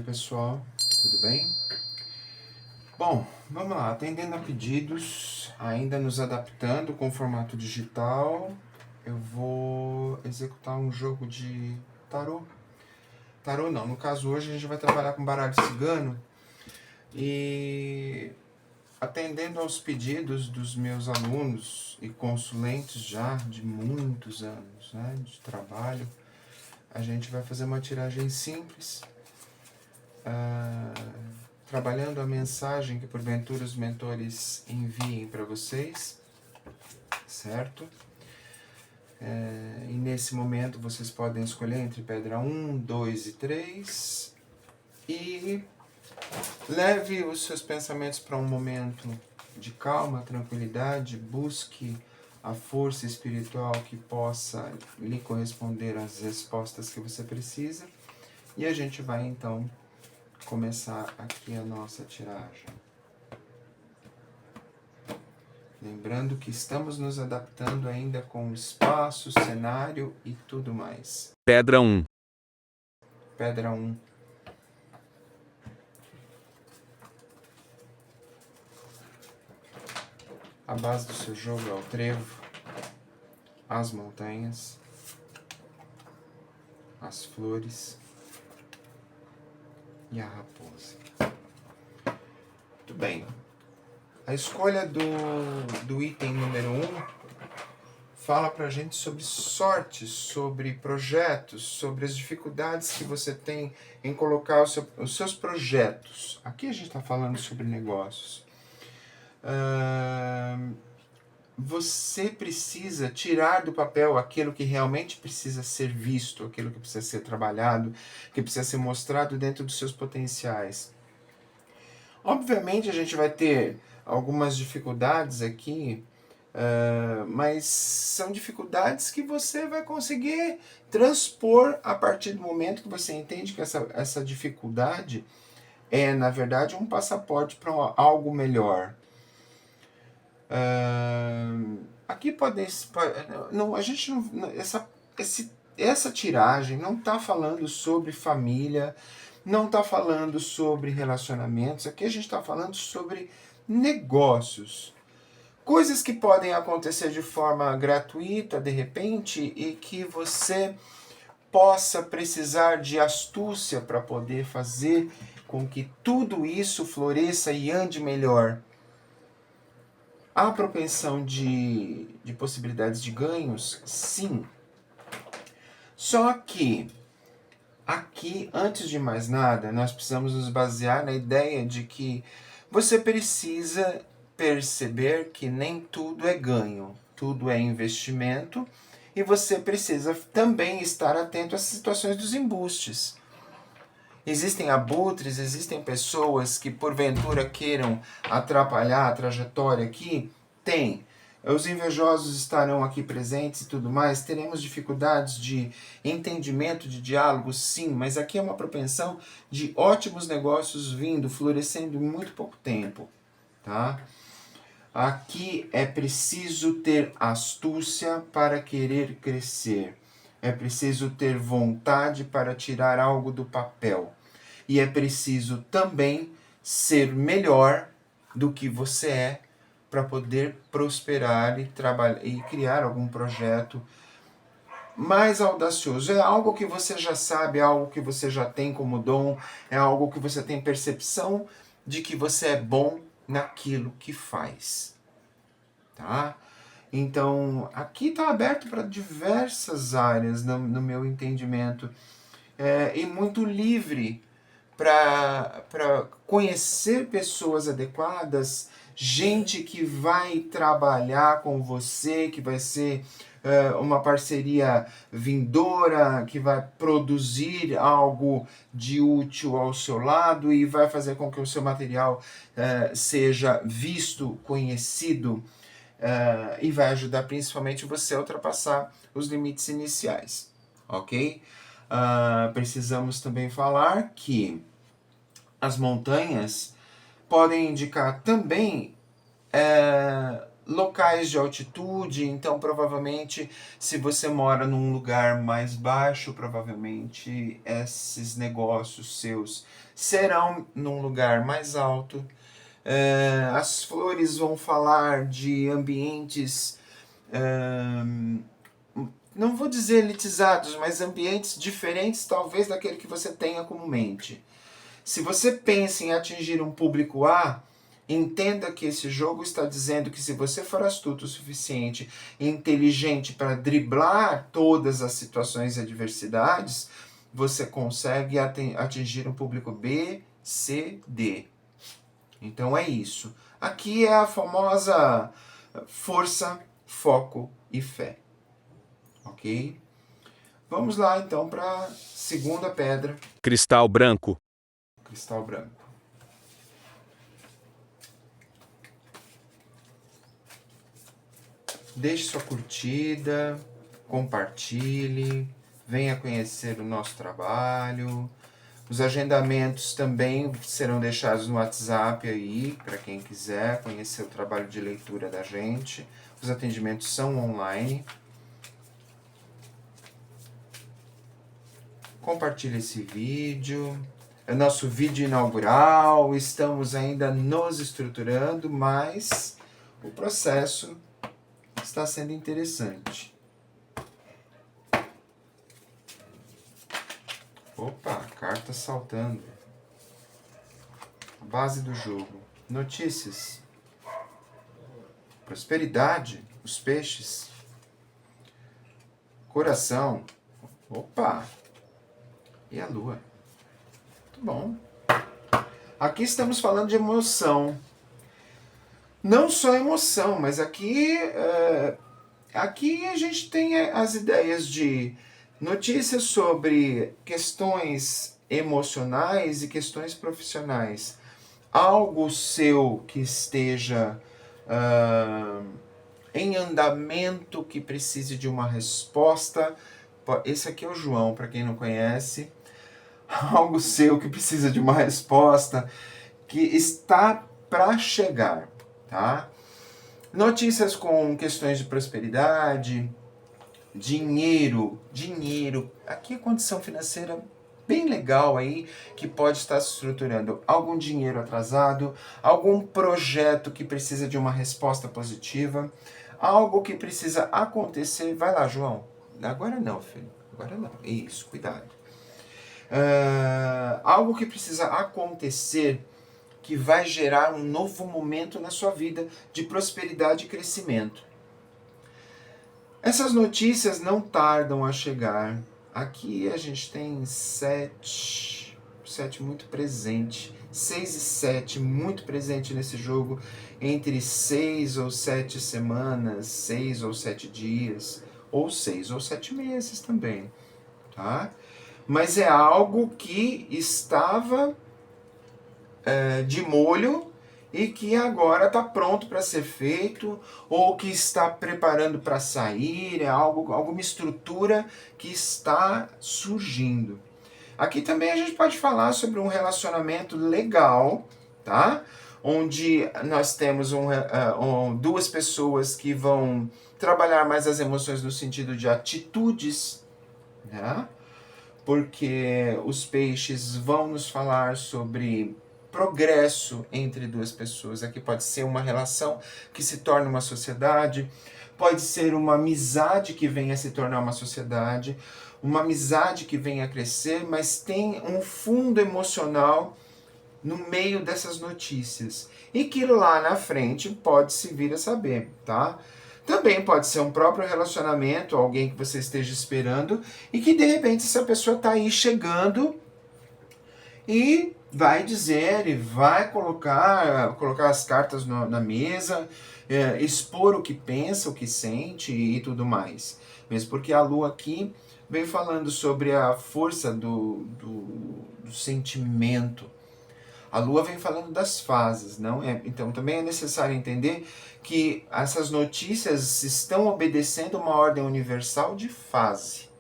pessoal, tudo bem? Bom, vamos lá, atendendo a pedidos, ainda nos adaptando com o formato digital, eu vou executar um jogo de tarô. Tarô não, no caso hoje a gente vai trabalhar com baralho cigano e atendendo aos pedidos dos meus alunos e consulentes já de muitos anos, né, de trabalho, a gente vai fazer uma tiragem simples, trabalhando a mensagem que porventura os mentores enviem para vocês, certo? E nesse momento vocês podem escolher entre pedra 1, 2 e 3 e leve os seus pensamentos para um momento de calma, tranquilidade, busque a força espiritual que possa lhe corresponder às respostas que você precisa e a gente vai então começar aqui a nossa tiragem. Lembrando que estamos nos adaptando ainda com o espaço, cenário e tudo mais. Pedra 1. Pedra 1. A base do seu jogo é o trevo, as montanhas, as flores e a raposa. Muito bem. A escolha do item número 1 fala pra gente sobre sorte, sobre projetos, sobre as dificuldades que você tem em colocar os seus projetos. Aqui a gente está falando sobre negócios. Você precisa tirar do papel aquilo que realmente precisa ser visto, aquilo que precisa ser trabalhado, que precisa ser mostrado dentro dos seus potenciais. Obviamente a gente vai ter algumas dificuldades aqui, mas são dificuldades que você vai conseguir transpor a partir do momento que você entende que essa dificuldade é, na verdade, um passaporte para algo melhor. Aqui a gente não, essa tiragem não está falando sobre família, não está falando sobre relacionamentos, aqui a gente está falando sobre negócios. Coisas que podem acontecer de forma gratuita, de repente, e que você possa precisar de astúcia para poder fazer com que tudo isso floresça e ande melhor. Há propensão de possibilidades de ganhos? Sim. Só que, aqui, antes de mais nada, nós precisamos nos basear na ideia de que você precisa perceber que nem tudo é ganho, tudo é investimento, e você precisa também estar atento às situações dos embustes. Existem abutres, existem pessoas que porventura queiram atrapalhar a trajetória aqui? Tem. Os invejosos estarão aqui presentes e tudo mais. Teremos dificuldades de entendimento, de diálogo? Sim, mas aqui é uma propensão de ótimos negócios vindo, florescendo em muito pouco tempo. Tá? Aqui é preciso ter astúcia para querer crescer. É preciso ter vontade para tirar algo do papel. E é preciso também ser melhor do que você é para poder prosperar e trabalhar e criar algum projeto mais audacioso. É algo que você já sabe, é algo que você já tem como dom, é algo que você tem percepção de que você é bom naquilo que faz. Tá? Então, aqui está aberto para diversas áreas no meu entendimento. E muito livre para conhecer pessoas adequadas, gente que vai trabalhar com você, que vai ser uma parceria vindoura, que vai produzir algo de útil ao seu lado e vai fazer com que o seu material seja visto, conhecido, e vai ajudar principalmente você a ultrapassar os limites iniciais, ok? Precisamos também falar que as montanhas podem indicar também locais de altitude, então provavelmente se você mora num lugar mais baixo, provavelmente esses negócios seus serão num lugar mais alto. As flores vão falar de ambientes, não vou dizer elitizados, mas ambientes diferentes talvez daquele que você tenha comumente. Se você pensa em atingir um público A, entenda que esse jogo está dizendo que se você for astuto o suficiente e inteligente para driblar todas as situações e adversidades, você consegue atingir um público B, C, D. Então é isso. Aqui é a famosa força, foco e fé. Ok? Vamos lá então para a segunda pedra. Cristal branco. Cristal branco. Deixe sua curtida, compartilhe, venha conhecer o nosso trabalho. Os agendamentos também serão deixados no WhatsApp aí, para quem quiser conhecer o trabalho de leitura da gente. Os atendimentos são online. Compartilhe esse vídeo. É nosso vídeo inaugural, estamos ainda nos estruturando, mas o processo está sendo interessante. Opa, carta saltando. Base do jogo. Notícias. Prosperidade. Os peixes. Coração. Opa. E a lua. Muito bom. Aqui estamos falando de emoção. Não só emoção, mas aqui a gente tem as ideias de notícias sobre questões emocionais e questões profissionais. Algo seu que esteja em andamento, que precise de uma resposta. Esse aqui é o João, para quem não conhece. Algo seu que precisa de uma resposta, que está para chegar, tá? Notícias com questões de prosperidade, dinheiro. Aqui é condição financeira bem legal aí, que pode estar se estruturando. Algum dinheiro atrasado, algum projeto que precisa de uma resposta positiva, algo que precisa acontecer. Vai lá, João. Agora não, filho. Agora não. Isso, cuidado. Algo que precisa acontecer, que vai gerar um novo momento na sua vida de prosperidade e crescimento. Essas notícias não tardam a chegar. Aqui a gente tem 7 muito presente. 6 e 7 muito presente nesse jogo. Entre 6 ou 7 semanas, 6 ou 7 dias, ou 6 ou 7 meses também. Tá? Mas é algo que estava de molho e que agora está pronto para ser feito, ou que está preparando para sair, é alguma estrutura que está surgindo. Aqui também a gente pode falar sobre um relacionamento legal, tá? Onde nós temos duas pessoas que vão trabalhar mais as emoções no sentido de atitudes, né? Porque os peixes vão nos falar sobre progresso entre duas pessoas. Aqui pode ser uma relação que se torna uma sociedade, pode ser uma amizade que venha a se tornar uma sociedade, uma amizade que venha a crescer, mas tem um fundo emocional no meio dessas notícias. E que lá na frente pode se vir a saber, tá? Também pode ser um próprio relacionamento, alguém que você esteja esperando, e que de repente essa pessoa está aí chegando e vai dizer, e vai colocar as cartas na mesa, expor o que pensa, o que sente e tudo mais. Mesmo porque a lua aqui vem falando sobre a força do sentimento. A lua vem falando das fases, não é? Então também é necessário entender que essas notícias estão obedecendo uma ordem universal de fase.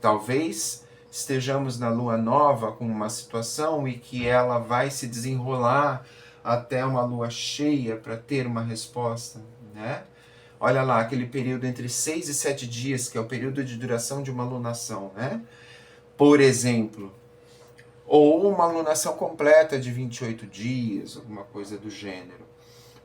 Talvez estejamos na lua nova com uma situação e que ela vai se desenrolar até uma lua cheia para ter uma resposta, né? Olha lá, aquele período entre 6 e 7 dias, que é o período de duração de uma lunação, né? Por exemplo, ou uma lunação completa de 28 dias, alguma coisa do gênero.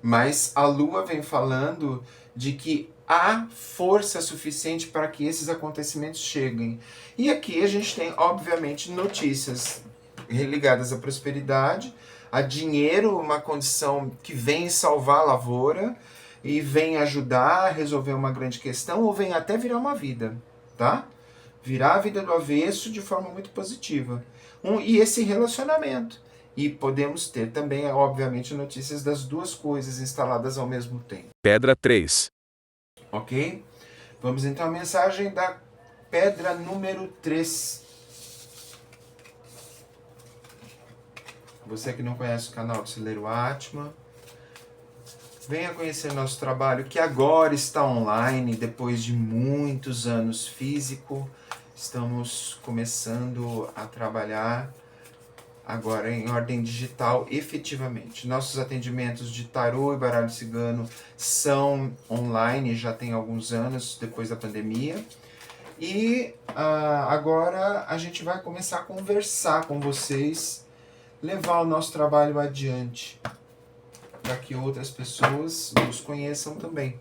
Mas a Lua vem falando de que há força suficiente para que esses acontecimentos cheguem. E aqui a gente tem, obviamente, notícias ligadas à prosperidade, a dinheiro, uma condição que vem salvar a lavoura e vem ajudar a resolver uma grande questão, ou vem até virar uma vida, tá? Virar a vida do avesso de forma muito positiva. E esse relacionamento. E podemos ter também, obviamente, notícias das duas coisas instaladas ao mesmo tempo. Pedra 3. Ok? Vamos então à mensagem da pedra número 3. Você que não conhece o canal do Celeiro Atma, venha conhecer nosso trabalho que agora está online, depois de muitos anos físico. Estamos começando a trabalhar agora em ordem digital efetivamente. Nossos atendimentos de tarô e baralho cigano são online, já tem alguns anos, depois da pandemia. E agora a gente vai começar a conversar com vocês, levar o nosso trabalho adiante, para que outras pessoas nos conheçam também.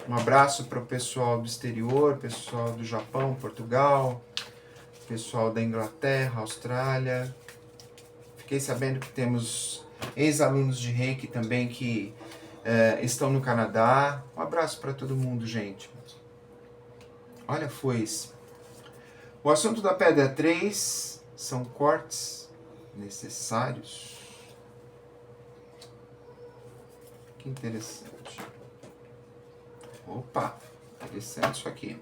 Um abraço para o pessoal do exterior, pessoal do Japão, Portugal, pessoal da Inglaterra, Austrália. Fiquei sabendo que temos ex-alunos de Reiki também que estão no Canadá. Um abraço para todo mundo, gente. Olha a foice. O assunto da pedra 3 são cortes necessários. Que interessante. Opa, interessante isso aqui.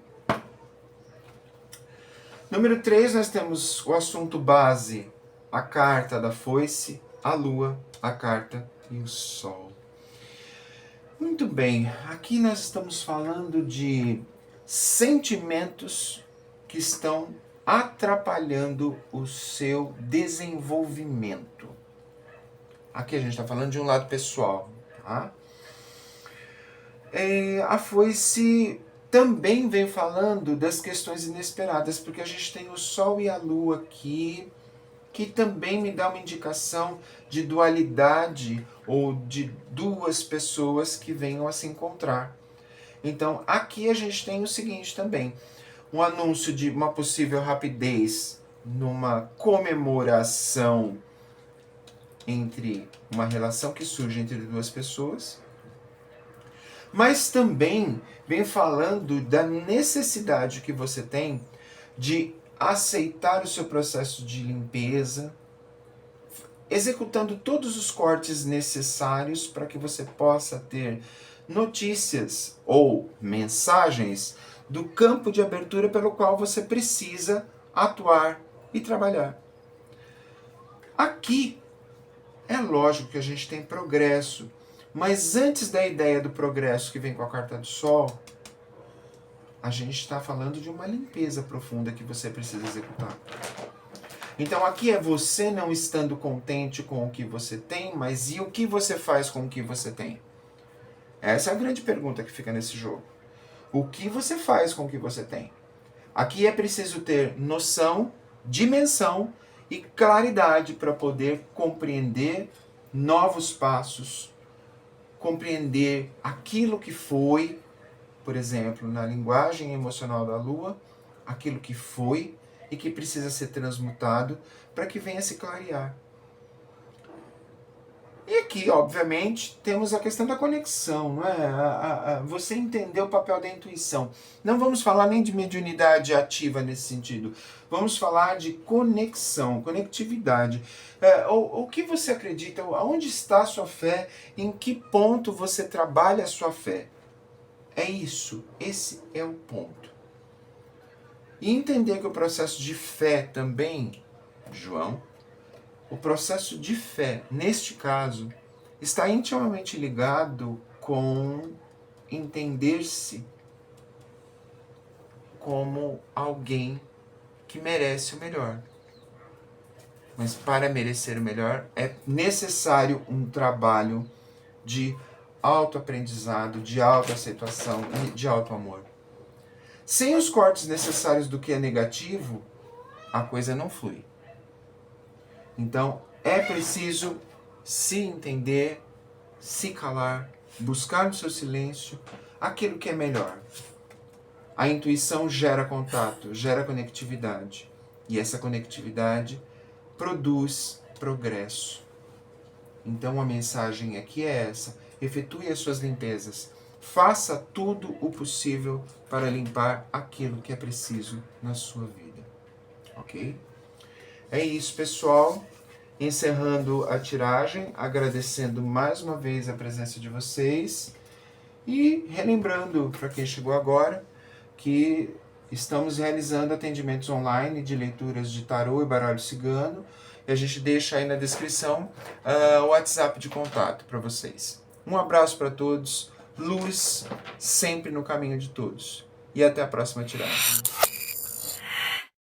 Número 3, nós temos o assunto base, a carta da foice, a lua, a carta e o sol. Muito bem, aqui nós estamos falando de sentimentos que estão atrapalhando o seu desenvolvimento. Aqui a gente está falando de um lado pessoal, tá? A foice também vem falando das questões inesperadas, porque a gente tem o Sol e a Lua aqui, que também me dá uma indicação de dualidade ou de duas pessoas que venham a se encontrar. Então, aqui a gente tem o seguinte também, um anúncio de uma possível rapidez numa comemoração entre uma relação que surge entre duas pessoas, mas também vem falando da necessidade que você tem de aceitar o seu processo de limpeza, executando todos os cortes necessários para que você possa ter notícias ou mensagens do campo de abertura pelo qual você precisa atuar e trabalhar. Aqui é lógico que a gente tem progresso, mas antes da ideia do progresso que vem com a carta do Sol, a gente está falando de uma limpeza profunda que você precisa executar. Então aqui é você não estando contente com o que você tem, mas e o que você faz com o que você tem? Essa é a grande pergunta que fica nesse jogo. O que você faz com o que você tem? Aqui é preciso ter noção, dimensão e claridade para poder compreender novos passos, compreender aquilo que foi, por exemplo, na linguagem emocional da Lua, aquilo que foi e que precisa ser transmutado para que venha se clarear. E aqui, obviamente, temos a questão da conexão, não é? Você entender o papel da intuição. Não vamos falar nem de mediunidade ativa nesse sentido. Vamos falar de conexão, conectividade. O que você acredita? Onde está a sua fé? Em que ponto você trabalha a sua fé? É isso. Esse é o ponto. E entender que o processo de fé também, João, o processo de fé, neste caso, está intimamente ligado com entender-se como alguém que merece o melhor. Mas para merecer o melhor é necessário um trabalho de autoaprendizado, de autoaceitação e de autoamor. Sem os cortes necessários do que é negativo, a coisa não flui. Então, é preciso se entender, se calar, buscar no seu silêncio aquilo que é melhor. A intuição gera contato, gera conectividade. E essa conectividade produz progresso. Então a mensagem aqui é essa: efetue as suas limpezas. Faça tudo o possível para limpar aquilo que é preciso na sua vida. Ok? É isso, pessoal. Encerrando a tiragem, agradecendo mais uma vez a presença de vocês e relembrando para quem chegou agora que estamos realizando atendimentos online de leituras de tarô e baralho cigano. E a gente deixa aí na descrição o WhatsApp de contato para vocês. Um abraço para todos, luz sempre no caminho de todos. E até a próxima tiragem.